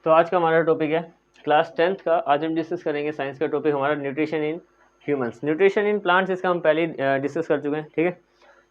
तो आज का हमारा टॉपिक है क्लास 10th का। आज हम डिस्कस करेंगे साइंस का टॉपिक हमारा nutrition in humans. Nutrition in plants इसका हम पहले ही डिस्कस कर चुके हैं, ठीक है।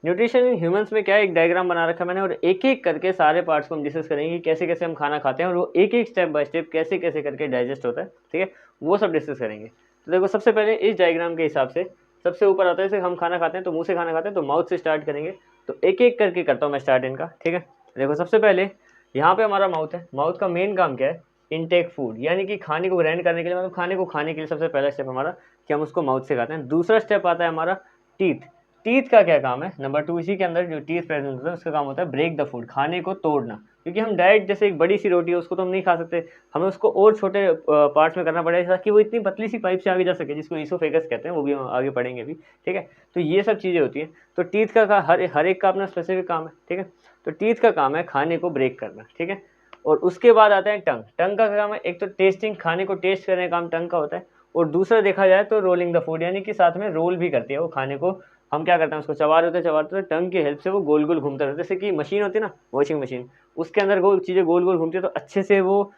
न्यूट्रिशन इन ह्यूमंस में क्या है, एक डायग्राम बना रखा है मैंने और एक एक करके सारे पार्ट्स को हम डिस्कस करेंगे कि कैसे कैसे हम खाना खाते हैं और वो एक एक स्टेप बाय स्टेप कैसे कैसे करके डाइजेस्ट होता है, ठीक है, वो सब डिस्कस करेंगे। तो देखो सबसे पहले इस डायग्राम के हिसाब से सबसे ऊपर आता है जैसे हम खाना खाते हैं तो मुँह से खाना खाते हैं तो माउथ से स्टार्ट करेंगे। तो एक एक करके करता हूँ मैं स्टार्ट इनका, ठीक है। देखो सबसे पहले यहाँ पे हमारा माउथ है। माउथ का मेन काम क्या है, इनटेक फूड, यानी कि खाने को ग्राइंड करने के लिए, मतलब खाने को खाने के लिए सबसे पहला स्टेप हमारा कि हम उसको माउथ से खाते हैं। दूसरा स्टेप आता है हमारा टीथ। टीथ का क्या काम है, नंबर 2, इसी के अंदर जो टीथ प्रेजेंट होता है उसका काम होता है ब्रेक द फूड, खाने को तोड़ना। क्योंकि हम डायरेक्ट जैसे एक बड़ी सी रोटी है उसको तो हम नहीं खा सकते, हमें उसको और छोटे पार्ट्स में करना पड़ेगा ताकि वो इतनी पतली सी पाइप से आगे जा सके, जिसको ईसोफेगस कहते हैं, वो भी हम आगे पढ़ेंगे भी, ठीक है। तो ये सब चीज़ें होती हैं। तो टीथ का हर एक का अपना स्पेसिफिक काम है, ठीक है। तो टीथ का काम है खाने को ब्रेक करना, ठीक है। और उसके बाद आता है टंग। टंग का काम है एक तो टेस्टिंग, खाने को टेस्ट करने का काम टंग का होता है, और दूसरा देखा जाए तो रोलिंग द फूड, यानी कि साथ में रोल भी करती है वो खाने को। हम क्या करते हैं, उसको चबाते चबाते टंग की हेल्प से वो गोल गोल घूमता रहता है। जैसे कि मशीन होती है ना, वॉशिंग मशीन, उसके अंदर गोल चीज़ें गोल गोल घूमती है तो अच्छे से वो,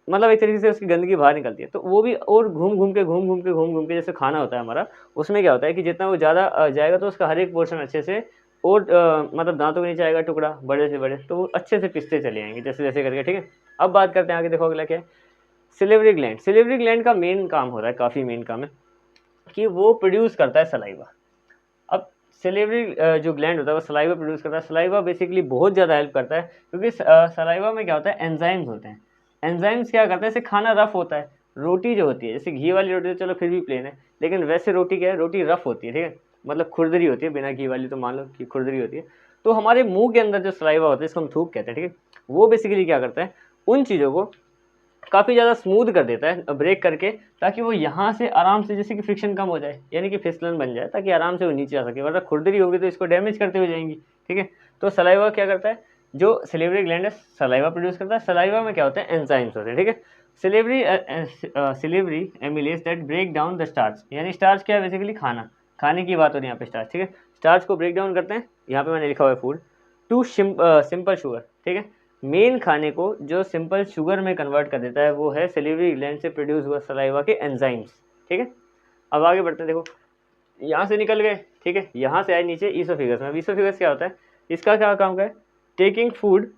मतलब एक तरीके से उसकी गंदगी बाहर निकलती है। तो वो भी और घूम घूम के जैसे खाना होता है हमारा, उसमें क्या होता है कि जितना वो ज़्यादा जाएगा तो उसका हर एक पोर्शन अच्छे से, और मतलब दांतों के नीचे आएगा टुकड़ा बड़े से बड़े, तो वो अच्छे से पिसते चले जाएंगे जैसे जैसे करके, ठीक है। अब बात करते हैं आगे, देखो अगला क्या है, सिलेवरी ग्लैंड। सिलेवरी ग्लैंड का मेन काम होता है, काफ़ी मेन काम है कि वो प्रोड्यूस करता है सलाइवा। अब सिलेवरी जो ग्लैंड होता है वो सलाइवा प्रोड्यूस करता है। सलाइवा बेसिकली बहुत ज़्यादा हेल्प करता है क्योंकि सलाइवा में क्या होता है, एंजाइम्स होते हैं। एंजाइम्स क्या करते हैं, जैसे खाना रफ होता है, रोटी जो होती है, जैसे घी वाली रोटी तो चलो फिर भी प्लेन है, लेकिन वैसे रोटी क्या है, रोटी रफ होती है, ठीक है, मतलब खुरदरी होती है, बिना घी वाली तो मान लो कि खुरदरी होती है। तो हमारे मुंह के अंदर जो सलाइवा होता है, जिसको हम थूक कहते हैं, ठीक है, वो बेसिकली क्या करता है, उन चीज़ों को काफ़ी ज़्यादा स्मूथ कर देता है ब्रेक करके, ताकि वो यहाँ से आराम से, जैसे कि फ्रिक्शन कम हो जाए, यानी कि फिसलन बन जाए, ताकि आराम से वो नीचे आ सके, वरना खुरदरी होगी तो इसको डैमेज करते हुए जाएंगी, ठीक है। तो सलाइवा क्या करता है, जो सिलेवरी ग्लैंड है सलाइवा प्रोड्यूस करता है। सलाइवा में क्या होता है, एंजाइम्स होते हैं, ठीक है। Salivary amylase that break down the starch, यानी स्टार्च क्या है, बेसिकली खाना, खाने की बात हो रही है यहाँ पे स्टार्च, ठीक है। स्टार्च को ब्रेक डाउन करते हैं, यहाँ पे मैंने लिखा हुआ है फूड, टू सिंपल शुगर, ठीक है। मेन खाने को जो सिंपल शुगर में कन्वर्ट कर देता है वो है सिलेवरी ग्लैंड से प्रोड्यूस हुआ सलाइवा के एंजाइम्स, ठीक है। अब आगे बढ़ते हैं, देखो यहाँ से निकल गए, ठीक है, यहाँ से आए नीचे ईसोफेगस में। ईसोफेगस क्या होता है, इसका क्या काम है, taking food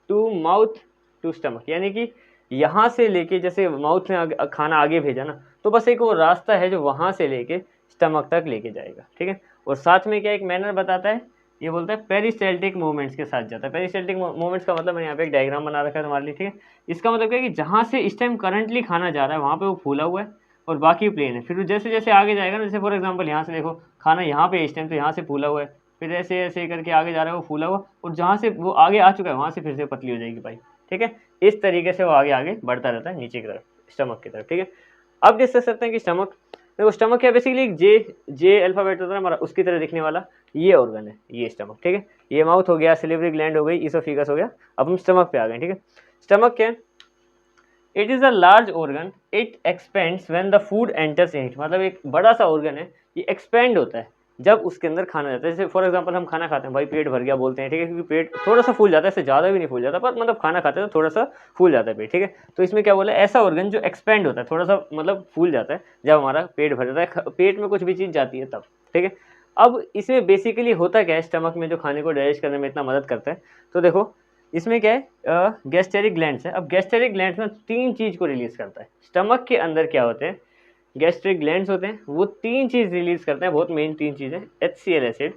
to mouth to stomach, यानी कि यहाँ से लेके जैसे माउथ में खाना आगे भेजा ना, तो बस एक वो रास्ता है जो वहाँ से लेके स्टमक तक लेके जाएगा, ठीक है। और साथ में क्या एक मैनर बताता है, ये बोलता है पेरिस्टाल्टिक मूवमेंट्स के साथ जाता है। पेरिस्टाल्टिक मूवमेंट्स का मतलब मैंने यहाँ पे एक डायग्राम बना रखा है तुम्हारे लिए, ठीक है। इसका मतलब क्या है कि जहाँ से इस टाइम करंटली खाना जा रहा है वहाँ पे वो फूला हुआ है और बाकी प्लेन है। फिर जैसे जैसे आगे जाएगा ना, जैसे फॉर एग्जाम्पल यहाँ से देखो खाना यहाँ पे इस टाइम तो यहाँ से फूला हुआ है, फिर ऐसे ऐसे करके आगे जा रहा है वो फूला हुआ, और जहाँ से वो आगे आ चुका है वहाँ से फिर से पतली हो जाएगी पाइप, ठीक है। इस तरीके से वो आगे आगे बढ़ता रहता है नीचे की तरफ, स्टमक की तरफ, ठीक है। अब डिस्कस करते हैं कि स्टमक, देखो स्टमक क्या बेसिकली एक जे अल्फाबेट होता है हमारा, उसकी तरह दिखने वाला ये ऑर्गन है, ये स्टमक, ठीक है। ये माउथ हो गया, सिलेवरी ग्लैंड हो गई, ईसोफेगस हो गया। अब हम स्टमक पे आ गए, ठीक है। स्टमक क्या है, it is a large organ, it expends when the food enters in it, मतलब एक बड़ा सा ऑर्गन है, ये एक्सपेंड होता है जब उसके अंदर खाना जाता है। जैसे फॉर एग्जांपल हम खाना खाते हैं, भाई पेट भर गया बोलते हैं, ठीक है, क्योंकि पेट थोड़ा सा फूल जाता है, इससे ज़्यादा भी नहीं फूल जाता, पर मतलब खाना खाते हैं तो थोड़ा सा फूल जाता है पेट, ठीक है। तो इसमें क्या बोला, ऐसा ऑर्गन जो एक्सपेंड होता है, थोड़ा सा मतलब फूल जाता है जब हमारा पेट भर जाता है, पेट में कुछ भी चीज़ जाती है तब, ठीक है। अब इसमें बेसिकली होता क्या है, स्टमक में जो खाने को डाइजेस्ट करने में इतना मदद करता है, तो देखो इसमें क्या है, गैस्ट्रिक ग्लैंड्स है। अब गैस्ट्रिक ग्लैंड्स में 3 चीज़ को रिलीज़ करता है। स्टमक के अंदर क्या होते हैं, गैस्ट्रिक ग्लैंड्स होते हैं, वो 3 चीज़ रिलीज़ करते हैं, बहुत मेन 3 चीज़ें, HCl एसिड,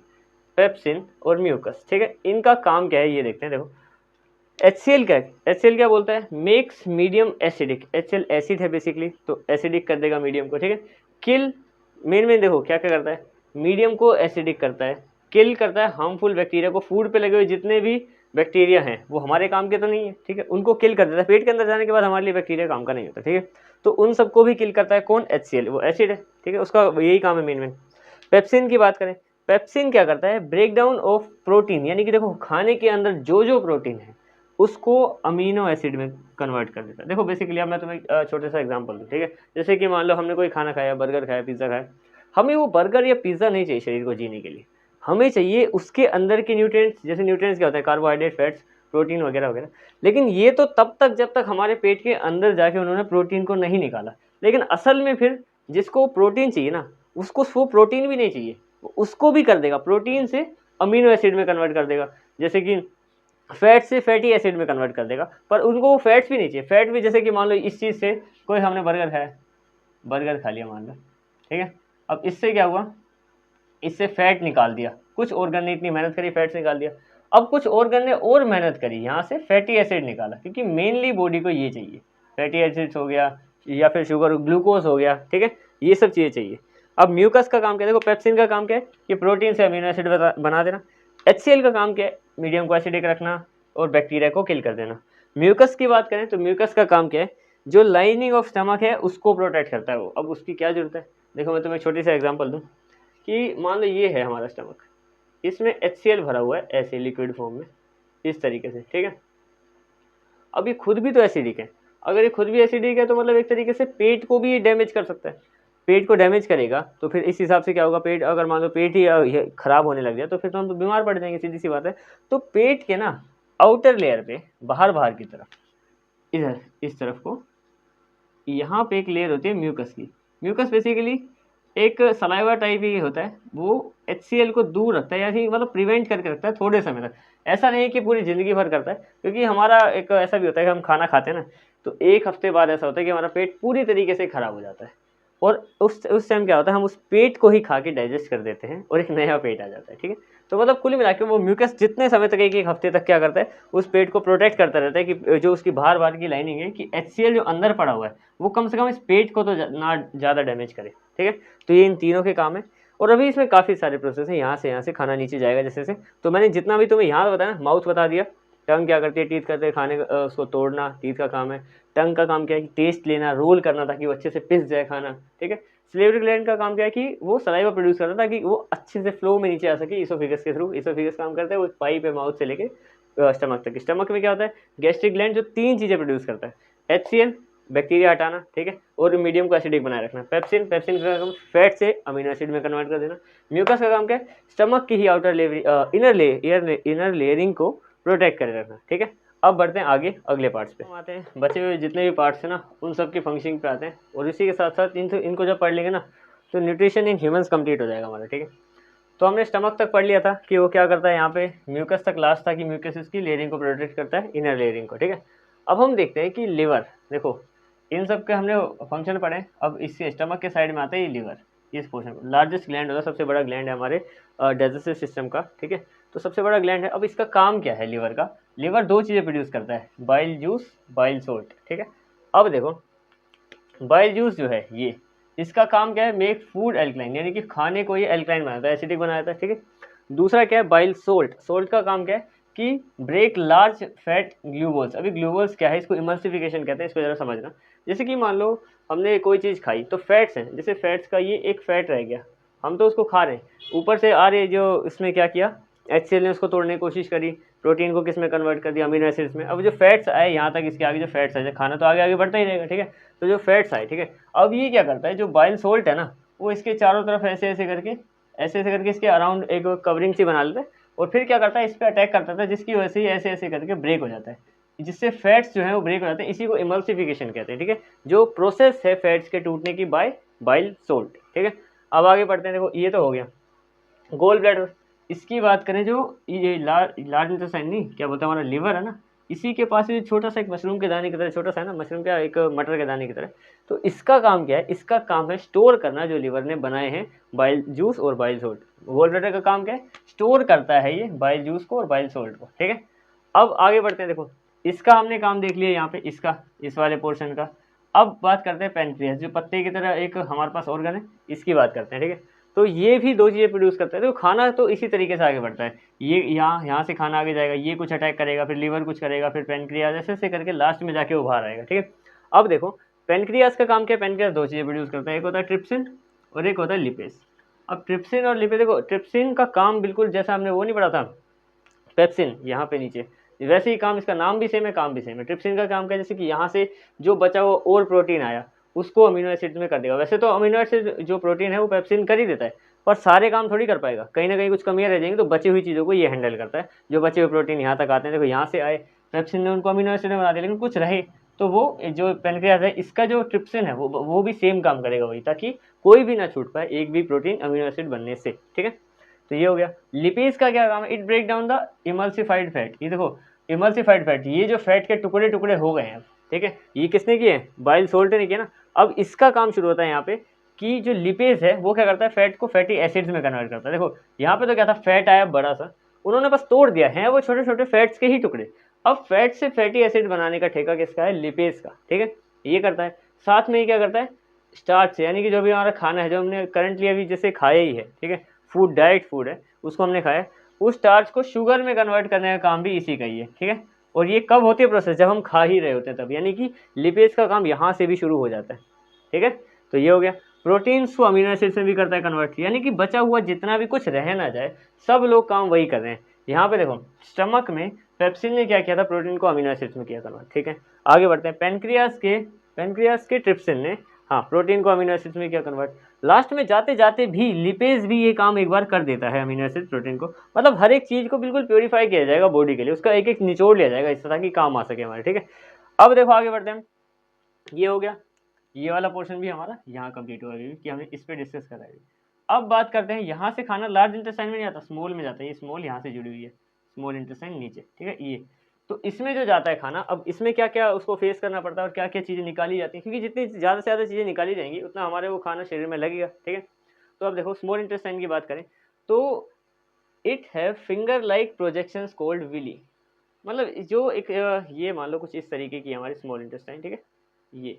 पेप्सिन और म्यूकस, ठीक है। इनका काम क्या है ये देखते हैं। देखो HCl क्या है, HCl क्या बोलता है, makes medium acidic, HCl acid है बेसिकली, तो एसिडिक कर देगा मीडियम को, ठीक है। किल, मेन देखो क्या क्या करता है, मीडियम को एसिडिक करता है, किल करता है हार्मफुल बैक्टीरिया को, फूड पे लगे हुए जितने भी बैक्टीरिया हैं वो हमारे काम के तो नहीं है, ठीक है, उनको किल कर देता है। पेट के अंदर जाने के बाद हमारे लिए बैक्टीरिया काम का नहीं होता, ठीक है। तो उन सबको भी किल करता है कौन, HCl, वो एसिड है, ठीक है, उसका यही काम है मेन। पेप्सिन की बात करें, पेप्सिन क्या करता है, ब्रेक डाउन ऑफ प्रोटीन, यानी कि देखो खाने के अंदर जो जो प्रोटीन है उसको अमीनो एसिड में कन्वर्ट कर देता है। देखो बेसिकली अब मैं तुम्हें छोटे सा एग्जांपल दूँ, ठीक है। जैसे कि मान लो हमने कोई खाना खाया, बर्गर खाया, पिज़्ज़ा खाया, हमें वो बर्गर या पिज़्ज़ा नहीं चाहिए शरीर को जीने के लिए, हमें चाहिए उसके अंदर के न्यूट्रिएंट्स। जैसे न्यूट्रिएंट्स क्या होता है, कार्बोहाइड्रेट, फैट्स, प्रोटीन वगैरह वगैरह। लेकिन ये तो तब तक जब तक हमारे पेट के अंदर जाके उन्होंने प्रोटीन को नहीं निकाला। लेकिन असल में फिर जिसको प्रोटीन चाहिए ना, उसको वो प्रोटीन भी नहीं चाहिए, उसको भी कर देगा, प्रोटीन से अमीनो एसिड में कन्वर्ट कर देगा, जैसे कि फैट से फैटी एसिड में कन्वर्ट कर देगा। पर उनको वो फैट्स भी नहीं चाहिए। फैट भी जैसे कि मान लो इस चीज़ से कोई हमने बर्गर खाया, बर्गर खा लिया मान लो, ठीक है। अब इससे क्या हुआ, इससे फैट निकाल दिया, कुछ ऑर्गन ने इतनी मेहनत करी, फैट्स निकाल दिया। अब कुछ ऑर्गन ने और मेहनत करी, यहाँ से फैटी एसिड निकाला, क्योंकि मेनली बॉडी को ये चाहिए, फैटी एसिड्स हो गया या फिर शुगर ग्लूकोज हो गया, ठीक है, ये सब चीज़ें चाहिए। अब म्यूकस का काम क्या है, देखो पेप्सिन का काम क्या है कि प्रोटीन से अमीनो एसिड बना देना। HCl का काम क्या है, मीडियम को एसिडिक रखना और बैक्टीरिया को किल कर देना। म्यूकस की बात करें तो म्यूकस का काम क्या है, जो लाइनिंग ऑफ स्टमक है उसको प्रोटेक्ट करता है वो। अब उसकी क्या जरूरत है, देखो मैं तुम्हें छोटी सा एग्जांपल दूं कि मान लो ये है हमारा स्टमक, इसमें HCl भरा हुआ है ऐसे लिक्विड फॉर्म में, इस तरीके से, ठीक है। अब ये खुद भी तो एसिडिक है, अगर ये खुद भी एसिडिक है तो मतलब एक तरीके से पेट को भी ये डैमेज कर सकता है। पेट को डैमेज करेगा तो फिर इस हिसाब से क्या होगा, पेट अगर मान लो पेट ही खराब होने लग जाए तो फिर तो हम तो बीमार पड़ जाएंगे, सीधी सी बात है। तो पेट के ना आउटर लेयर पे बाहर की तरफ, इधर इस तरफ को, यहाँ पे एक लेयर होती है म्यूकस की। म्यूकस बेसिकली एक सलाइवा टाइप ही होता है, वो HCl को दूर रखता है या फिर मतलब प्रिवेंट करके रखता है थोड़े समय तक। ऐसा नहीं कि पूरी ज़िंदगी भर करता है, क्योंकि हमारा एक ऐसा भी होता है कि हम खाना खाते हैं ना, तो एक हफ्ते बाद ऐसा होता है कि हमारा पेट पूरी तरीके से ख़राब हो जाता है, और उस टाइम क्या होता है, हम उस पेट को ही खा के डाइजेस्ट कर देते हैं और एक नया पेट आ जाता है, ठीक है। तो मतलब कुल मिला के वो म्यूकस जितने समय तक, एक हफ्ते तक क्या करता है, उस पेट को प्रोटेक्ट करता रहता है कि जो उसकी बाहर की लाइनिंग है कि HCl जो अंदर पड़ा हुआ है वो कम से कम इस पेट को तो ना ज़्यादा डैमेज करे, ठीक है। तो ये इन तीनों के काम है। और अभी इसमें काफ़ी सारे प्रोसेस हैं, यहाँ से खाना नीचे जाएगा जैसे से। तो मैंने जितना भी तुम्हें यहाँ बताया ना, माउथ बता दिया, टंग क्या करती है, टीथ करते हैं खाने उसको तोड़ना, टीथ का काम है। टंग का काम क्या है कि टेस्ट लेना, रोल करना ताकि वो अच्छे से पिस जाए खाना, ठीक है। सलेवरी ग्लैंड का काम क्या है कि वो सलाइवा प्रोड्यूस करता है ताकि वो अच्छे से फ्लो में नीचे आ सके इसोफेगस के थ्रू। इसोफेगस काम करता है वो पाइप है माउथ से लेके स्टमक तक। स्टमक में क्या होता है, गैस्ट्रिक ग्लैंड जो 3 चीज़ें प्रोड्यूस करता है, HCl बैक्टीरिया हटाना, ठीक है, और मीडियम को एसिडिक बनाए रखना। पेप्सिन का काम फैट से अमीनो एसिड में कन्वर्ट कर देना। म्यूकस का काम क्या है, स्टमक की ही आउटर इनर लेयरिंग को प्रोटेक्ट करे रखना, ठीक है। अब बढ़ते हैं आगे अगले पार्ट्स पे। हम आते हैं बचे हुए जितने भी पार्ट्स हैं ना, उन सब की फंक्शनिंग पे आते हैं, और इसी के साथ साथ इनको जब पढ़ लेंगे ना तो न्यूट्रिशन इन ह्यूमंस कंप्लीट हो जाएगा हमारा, ठीक है। तो हमने स्टमक तक पढ़ लिया था कि वो क्या करता है, यहाँ पे म्यूकस तक लास्ट था कि म्यूकस इसकी लेयरिंग को प्रोटेक्ट करता है, इनर लेयरिंग को, ठीक है। अब हम देखते हैं कि लिवर, देखो इन सब के हमने फंक्शन पढ़े। अब इससे स्टमक के साइड में आता है ये लिवर, इस पोर्शन लार्जेस्ट ग्लैंड होता है, सबसे बड़ा ग्लैंड है हमारे डाइजेस्टिव सिस्टम का, ठीक है। तो सबसे बड़ा ग्लैंड है। अब इसका काम क्या है लिवर का, लिवर 2 चीज़ें प्रोड्यूस करता है, बाइल जूस, बाइल सोल्ट, ठीक है। अब देखो बाइल जूस जो है ये, इसका काम क्या है, मेक फूड एल्कलाइन, यानी कि खाने को ये एल्कलाइन बनाता है, एसिडिक बनाता है, ठीक है। दूसरा क्या है, बाइल सोल्ट, सोल्ट का काम क्या है कि ब्रेक लार्ज फैट ग्लूबोल्स। अभी ग्लूबोल्स क्या है, इसको इमल्सिफिकेशन कहते हैं, इसको जरा समझना। जैसे कि मान लो हमने कोई चीज़ खाई तो फैट्स हैं, जैसे फैट्स का ये एक फैट रह गया, हम तो उसको खा रहे हैं, ऊपर से आ रहे जो इसमें क्या किया, HCl ने उसको तोड़ने की कोशिश करी, प्रोटीन को किस में कन्वर्ट कर दिया, अमीनो एसिड्स में। अब जो फैट्स आए यहाँ तक, इसके आगे जो फैट्स आए, खाना तो आगे आगे बढ़ता ही रहेगा, ठीक है। तो जो फैट्स आए, ठीक है, अब ये क्या करता है, जो बाइल सोल्ट है ना, वो इसके चारों तरफ ऐसे ऐसे करके इसके अराउंड एक कवरिंग सी बना लेता है, और फिर क्या करता है, इस पर अटैक करता था, जिसकी वजह से ही ऐसे ऐसे करके ब्रेक हो जाता है, जिससे फैट्स जो है वो ब्रेक हो जाते हैं। इसी को इमल्सिफिकेशन कहते हैं, ठीक है, जो प्रोसेस है फैट्स के टूटने की बाय बाइल सोल्ट, ठीक है। अब आगे बढ़ते हैं, देखो ये तो हो गया गोल ब्लैडर। इसकी बात करें, जो ये लार्ज इंटेस्टाइन नहीं, क्या बोलते हैं, हमारा लिवर है ना, इसी के पास ये छोटा सा एक मशरूम के दाने की तरह, छोटा सा है ना मशरूम, क्या एक मटर के दाने की तरह। तो इसका काम क्या है, इसका काम है स्टोर करना जो लिवर ने बनाए हैं बाइल जूस और बाइल सोल्ट। गोल ब्लैडर का काम क्या है, स्टोर करता है ये बाइल जूस को और बाइल सोल्ट को, ठीक है। अब आगे बढ़ते हैं, देखो इसका हमने काम देख लिया यहाँ पे, इसका इस वाले पोर्शन का। अब बात करते हैं पेनक्रियास, जो पत्ते की तरह एक हमारे पास ऑर्गन है, इसकी बात करते हैं, ठीक है। तो ये भी 2 चीज़ें प्रोड्यूस करता है। तो खाना तो इसी तरीके से आगे बढ़ता है, ये यहाँ से खाना आगे जाएगा, ये कुछ अटैक करेगा, फिर लीवर कुछ करेगा, फिर पेनक्रियास, ऐसे ऐसे करके लास्ट में जाके वो बाहर आएगा, ठीक है। अब देखो पेनक्रियास का काम क्या है, पेनक्रियास 2 चीज़ें प्रोड्यूस करता है, एक होता है ट्रिप्सिन और एक होता है लिपेज। अब ट्रिप्सिन और लिपेज, देखो ट्रिप्सिन का काम बिल्कुल जैसा हमने वो नहीं पढ़ा था पेप्सिन यहाँ पे नीचे, वैसे ही काम, इसका नाम भी सेम है, काम भी सेम है। ट्रिप्सिन का काम क्या है, जैसे कि यहाँ से जो बचा हुआ और प्रोटीन आया उसको अमीनो एसिड में कर देगा। वैसे तो अमीनो एसिड जो प्रोटीन है वो पेप्सिन कर ही देता है, और सारे काम थोड़ी कर पाएगा, कहीं ना कहीं कुछ कमियां रह जाएंगी, तो बची हुई चीज़ों को ये हैंडल करता है। जो बचे हुए प्रोटीन यहाँ तक आते हैं, देखो यहाँ से आए, पेप्सिन ने उनको अमीनो एसिड में बना दिया, लेकिन कुछ रहे तो वो जो पेनक्रियाज है इसका जो ट्रिप्सिन है वो भी सेम काम करेगा वही, ताकि कोई भी ना छूट पाए एक भी प्रोटीन अमीनो एसिड बनने से, ठीक है। तो ये हो गया। लिपिड्स का क्या काम है, it break down the emulsified fat. ये देखो इमल्सिफाइड फैट, ये जो फैट के टुकड़े टुकड़े हो गए हैं, ठीक है, ये किसने किए हैं, बाइल सोल्ट ने किया ना। अब इसका काम शुरू होता है यहाँ पे कि जो लिपेज है वो क्या करता है, फैट को फैटी एसिड्स में कन्वर्ट करता है। देखो यहाँ पे तो क्या था, फैट आया बड़ा सा, उन्होंने बस तोड़ दिया है वो छोटे छोटे फैट्स के ही टुकड़े। अब फैट से फैटी एसिड बनाने का ठेका किसका है, लिपेज का, ठीक है, ये करता है। साथ में ये क्या करता है, स्टार्च, यानी कि जो भी हमारा खाना है, जो हमने करंटली अभी जैसे खाया ही है, ठीक है, फूड, डाइट फूड है, उसको हमने खाया, उस स्टार्च को शुगर में कन्वर्ट करने का काम भी इसी का ही है, ठीक है। और ये कब होती है प्रोसेस, जब हम खा ही रहे होते हैं तब, यानी कि लिपेज का काम यहाँ से भी शुरू हो जाता है, ठीक है। तो ये हो गया। प्रोटीन्स को अमीनो एसिड्स में भी करता है कन्वर्ट, यानी कि बचा हुआ जितना भी कुछ रह ना जाए, सब लोग काम वही कर रहे हैं। यहाँ पे देखो स्टमक में पेप्सिन ने क्या किया था, प्रोटीन को अमीनो एसिड्स में किया कन्वर्ट, ठीक है। आगे बढ़ते हैं, पेनक्रियास के ट्रिप्सिन ने, हाँ, प्रोटीन को अमीनो एसिड्स में किया कन्वर्ट। लास्ट में जाते जाते भी लिपेज भी ये काम एक बार कर देता है, अमीनो एसिड प्रोटीन को, मतलब हर एक चीज़ को बिल्कुल प्योरीफाई किया जाएगा बॉडी के लिए, उसका एक एक निचोड़ लिया जाएगा इस तरह की काम आ सके हमारे, ठीक है। अब देखो आगे बढ़ते हैं, ये हो गया, ये वाला पोर्शन भी हमारा यहाँ कंप्लीट हुआ कि हमने इस पे डिस्कस करा है। अब बात करते हैं, यहाँ से खाना लार्ज इंटेस्टाइन में नहीं आता, स्मॉल में जाता है। ये स्मॉल यहाँ से जुड़ी हुई है, स्मॉल इंटेस्टाइन नीचे, ठीक है, ये तो इसमें जो जाता है खाना, अब इसमें क्या क्या उसको फेस करना पड़ता है और क्या क्या चीज़ें निकाली जाती हैं, क्योंकि जितनी ज़्यादा से ज़्यादा चीज़ें निकाली जाएंगी उतना हमारे वो खाना शरीर में लगेगा, ठीक है। तो अब देखो स्मॉल इंटेस्टाइन की बात करें तो it have finger like projections called villi, मतलब जो एक ये मान लो कुछ इस तरीके की हमारी स्मॉल इंटेस्टाइन, ठीक है,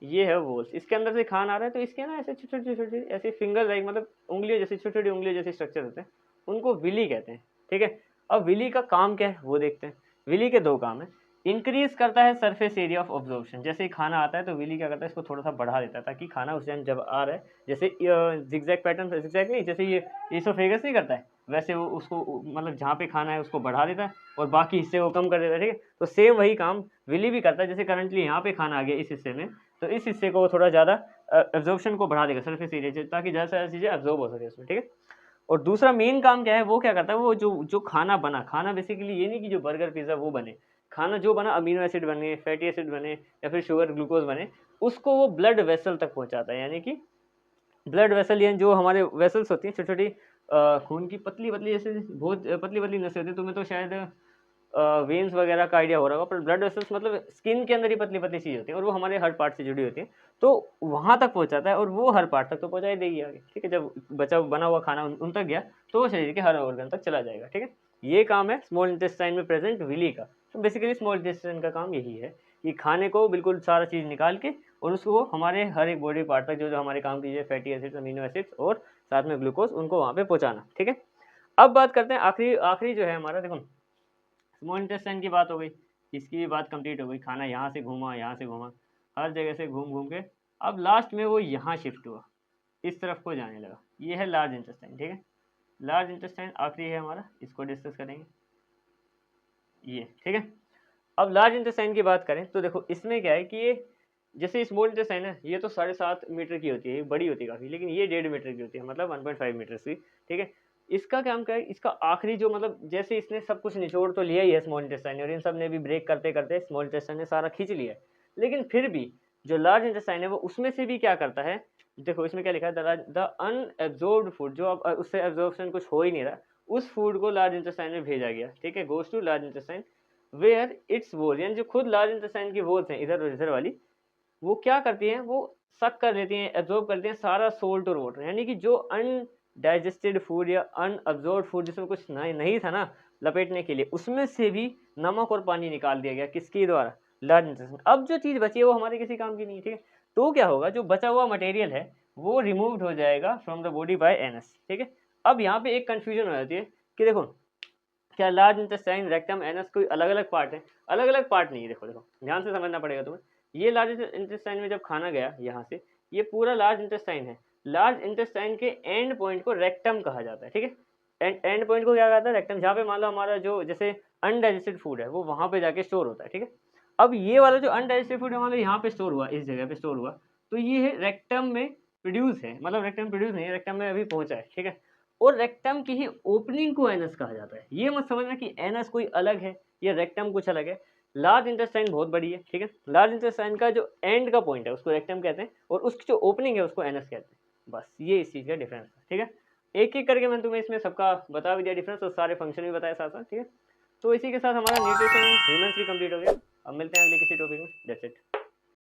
ये है वोल्स, इसके अंदर से खाना आ रहा है, तो इसके ना ऐसे छोटे छोटे ऐसे फिंगर लाइक, मतलब उंगलियों जैसे, छोटी छोटी उंगलियों जैसे स्ट्रक्चर होते हैं, उनको विली कहते हैं, ठीक है। अब विली का काम क्या है वो देखते हैं। विली के दो काम है, इंक्रीज करता है सरफेस एरिया ऑफ ऑब्जॉर्प्शन, जैसे ही खाना आता है तो विली क्या करता है, इसको थोड़ा सा बढ़ा देता है, ताकि खाना उस टाइम जब आ रहा है, जैसे जिगजैग पैटर्न, जिगजैग नहीं, जैसे ये इसोफेगस नहीं करता है, वैसे वो उसको मतलब जहाँ पे खाना है उसको बढ़ा देता है और बाकी हिस्से को कम कर देता है, ठीक है। तो सेम वही काम विली भी करता है, जैसे करंटली यहाँ पे खाना आ गया इस हिस्से में, तो इस हिस्से को थोड़ा ज़्यादा एब्जॉर्प्शन को बढ़ा देगा, सरफेस एरिया से, ताकि ज़्यादा से ज़्यादा चीज़ें एब्जॉर्ब हो सके उसमें, ठीक है। और दूसरा मेन काम क्या है, वो क्या करता है, वो जो खाना बना, खाना बेसिकली ये नहीं कि जो बर्गर पिज़्ज़ा वो बने, खाना जो बना, अमीनो एसिड बने, फैटी एसिड बने या फिर शुगर ग्लूकोज बने, उसको वो ब्लड वेसल तक पहुंचाता है, यानी कि ब्लड वेसल, यानी जो हमारे वेसल्स होती हैं छोटी छोटी खून की पतली पतली, जैसे बहुत पतली पतली नसें होती हैं, तुम्हें तो शायद वेन्स वगैरह का आइडिया हो रहा होगा, पर ब्लड वेसल्स मतलब स्किन के अंदर ही पतली पतली चीज़ होती है और वो हमारे हर पार्ट से जुड़ी होती है, तो वहाँ तक पहुँचाता है और वो हर पार्ट तक तो पहुँचा ही देगी आगे, ठीक है। जब बचा बना हुआ खाना उन तक गया तो वो शरीर के हर ऑर्गन तक चला जाएगा, ठीक है। ये काम है स्मॉल इंटेस्टाइन में प्रेजेंट विली का। तो बेसिकली स्मॉल इंटेस्टाइन का काम यही है कि खाने को बिल्कुल सारा चीज़ निकाल के और उसको हमारे हर एक बॉडी पार्ट तक, जो जो हमारे काम कीजिए, फैटी एसिड्स, अमीनो एसिड्स और साथ में ग्लूकोज, उनको वहाँ पे पहुँचाना, ठीक है। अब बात करते हैं आखिरी आखिरी जो है हमारा, देखो स्मॉल इंटेस्टाइन की बात हो गई, इसकी भी बात कंप्लीट हो गई, खाना यहाँ से घूमा, यहाँ से घूमा, हर जगह से घूम घूम के अब लास्ट में वो यहाँ शिफ्ट हुआ, इस तरफ को जाने लगा। ये है लार्ज इंटेस्टाइन, ठीक है। लार्ज इंटेस्टाइन आखिरी है हमारा, इसको डिस्कस करेंगे, ये, ठीक है। अब लार्ज इंटेस्टाइन की बात करें तो देखो इसमें क्या है कि ये जैसे स्मॉल इंटेस्टाइन है, ये तो 7.5 मीटर की होती है, बड़ी होती है काफ़ी, लेकिन ये 1.5 मीटर की होती है, मतलब 1.5 मीटर की, ठीक है। इसका काम क्या है, इसका आखिरी जो, मतलब जैसे इसने सब कुछ निचोड़ तो लिया ही है स्मॉल इंटेस्टाइन ने, और इन सब ने भी ब्रेक करते करते स्मॉल इंटेस्टाइन ने सारा खींच लिया है, लेकिन फिर भी जो लार्ज इंटेस्टाइन है वो उसमें से भी क्या करता है, देखो इसमें क्या लिखा है, द अनएब्जॉर्ब्ड फूड, जो अब उससे एब्जॉर्प्शन कुछ हो ही नहीं रहा, उस फूड को लार्ज इंटेस्टाइन में भेजा गया, ठीक है, goes to large intestine where it's whole, यानी जो खुद लार्ज इंटेस्टाइन की वोल्स हैं इधर और इधर वाली, वो क्या करती हैं, वो सक कर लेती हैं, एब्जॉर्ब करती हैं सारा सोल्ट और वाटर, यानी कि जो अनडाइजेस्टेड फूड या अनअब्जॉर्ब फूड जिसमें कुछ नहीं था ना लपेटने के लिए, उसमें से भी नमक और पानी निकाल दिया गया, किसके द्वारा, लार्ज इंटेस्टाइन। अब जो चीज़ बची है वो हमारे किसी काम की नहीं, ठीक है। तो क्या होगा, जो बचा हुआ मटेरियल है वो रिमूव्ड हो जाएगा from the body by anus, ठीक है। अब यहाँ पे एक कन्फ्यूजन हो जाती है कि देखो क्या लार्ज इंटेस्टाइन, रेक्टम, एनस कोई अलग अलग पार्ट है, अलग अलग पार्ट नहीं है, देखो देखो ध्यान से समझना पड़ेगा तुम्हें। ये लार्ज इंटेस्टाइन में जब खाना गया यहाँ से, ये पूरा लार्ज इंटेस्टाइन है, लार्ज इंटेस्टाइन के एंड पॉइंट को रेक्टम कहा जाता है, ठीक है। एंड पॉइंट को क्या कहता है, रेक्टम, जहाँ पे मान लो हमारा जो जैसे अनडाइजेस्टेड फूड है वो वहाँ पे जाके स्टोर होता है, ठीक है। अब ये वाला जो अनडाइजेस्टेड फूड है मान लो यहाँ पे स्टोर हुआ, इस जगह पे स्टोर हुआ, तो ये है रेक्टम में प्रोड्यूस है, मतलब रेक्टम प्रोड्यूस नहीं है, रेक्टम में अभी पहुंचा है, ठीक है। और रेक्टम की ही ओपनिंग को एनस कहा जाता है। ये मत समझना कि एनस कोई अलग है या रेक्टम कुछ अलग है। लार्ज इंटेस्टाइन बहुत बड़ी है, ठीक है। लार्ज इंटेस्टाइन का जो एंड का पॉइंट है उसको रेक्टम कहते हैं, और उसकी जो ओपनिंग है उसको एनस कहते हैं। बस ये इस चीज़ का डिफरेंस है, ठीक है। एक एक करके मैंने तुम्हें इसमें सबका बता भी दिया डिफरेंस, और सारे फंक्शन भी बताए साथ साथ, ठीक है। तो इसी के साथ हमारा न्यूट्रिशन ह्यूमंस भी कंप्लीट हो गया। अब मिलते हैं अगले किसी टॉपिक में। That's it.